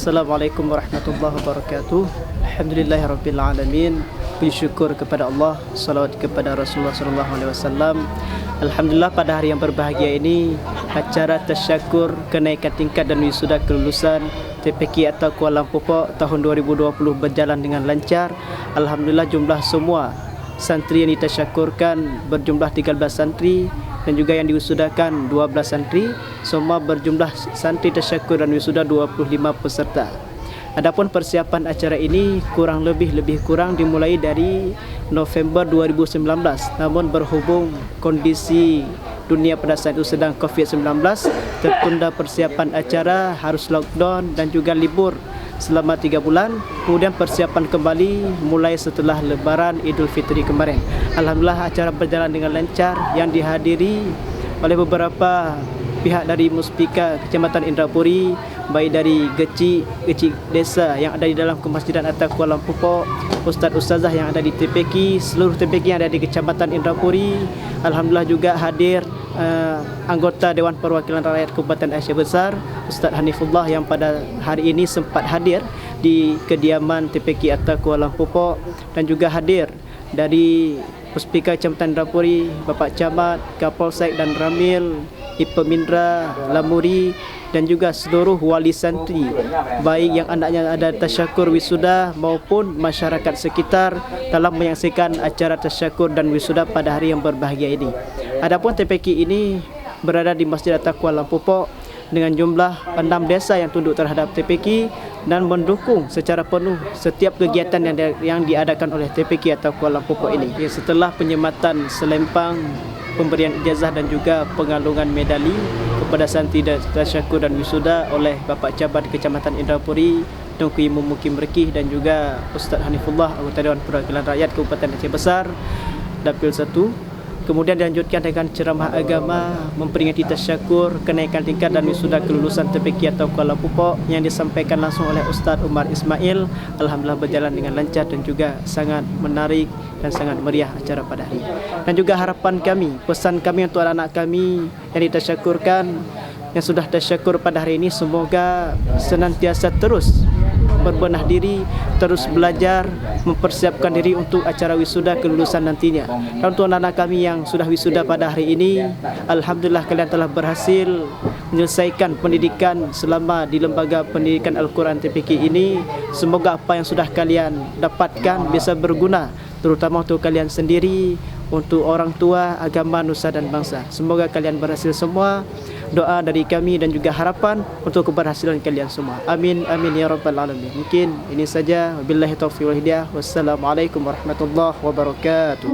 Assalamualaikum warahmatullahi wabarakatuh. Alhamdulillahirabbil alamin. Puji syukur kepada Allah, salawat kepada Rasulullah sallallahu alaihi wasallam. Alhamdulillah pada hari yang berbahagia ini acara tasyakur kenaikan tingkat dan wisuda kelulusan TPQ atau Kuala Lumpur tahun 2020 berjalan dengan lancar. Alhamdulillah jumlah semua santri yang ditasyakurkan berjumlah 13 santri dan juga yang diwisudakan 12 santri. Semua berjumlah santri tasyakur dan wisuda 25 peserta. Adapun persiapan acara ini kurang lebih kurang dimulai dari November 2019. Namun berhubung kondisi dunia pada saat itu sedang COVID-19, tertunda persiapan acara, harus lockdown dan juga libur selama 3 bulan. Kemudian persiapan kembali mulai setelah Lebaran Idul Fitri kemarin. Alhamdulillah acara berjalan dengan lancar yang dihadiri oleh beberapa pihak dari Muspika Kecamatan Indrapuri, baik dari geci desa yang ada di dalam Kemasjidan Atta Kuala Lumpur, ustaz-ustazah yang ada di TPQ, seluruh TPQ yang ada di Kecamatan Indrapuri. Alhamdulillah juga hadir anggota Dewan Perwakilan Rakyat Kabupaten Aceh Besar, Ustaz Hanifullah yang pada hari ini sempat hadir di kediaman TPQ Atta Kuala Lumpur, dan juga hadir dari Puspika Kecamatan Indrapuri, Bapak Camat, Kapolsek dan Ramil, Ipemindra, Lamuri dan juga seluruh wali santri, baik yang anaknya ada tasyakur wisuda maupun masyarakat sekitar dalam menyaksikan acara tasyakur dan wisuda pada hari yang berbahagia ini. Adapun TPQ ini berada di Masjid Atta Kuala Lumpur dengan jumlah 6 desa yang tunduk terhadap TPQ dan mendukung secara penuh setiap kegiatan yang diadakan oleh TPQ Atta Kuala Lumpur ini. Setelah penyematan selempang, pemberian ijazah dan juga pengalungan medali kepada santri tasyakur dan wisuda oleh Bapak Camat Kecamatan Indrapuri, Tunku Imam Mukim Rekih dan juga Ustaz Hanifullah, anggota Dewan Perwakilan Rakyat Kabupaten Aceh Besar, Dapil 1. Kemudian dilanjutkan dengan ceramah agama memperingati tasyakur kenaikan tingkat dan wisuda kelulusan TPQ atau Kuala Lumpur yang disampaikan langsung oleh Ustaz Umar Ismail. Alhamdulillah berjalan dengan lancar dan juga sangat menarik dan sangat meriah acara pada hari. Dan juga harapan kami, pesan kami untuk anak-anak kami yang ditasyakurkan, yang sudah tasyakur pada hari ini, semoga senantiasa terus berbenah diri, terus belajar, mempersiapkan diri untuk acara wisuda kelulusan nantinya. Dan untuk anak-anak kami yang sudah wisuda pada hari ini, Alhamdulillah kalian telah berhasil menyelesaikan pendidikan selama di Lembaga Pendidikan Al-Quran TPQ ini. Semoga apa yang sudah kalian dapatkan bisa berguna, terutama untuk kalian sendiri, untuk orang tua, agama, nusa dan bangsa. Semoga kalian berhasil semua. Doa dari kami dan juga harapan untuk keberhasilan kalian semua. Amin amin ya rabbal alamin. Mungkin ini saja. Wabillahi taufiq wal hidayah. Wassalamualaikum warahmatullahi wabarakatuh.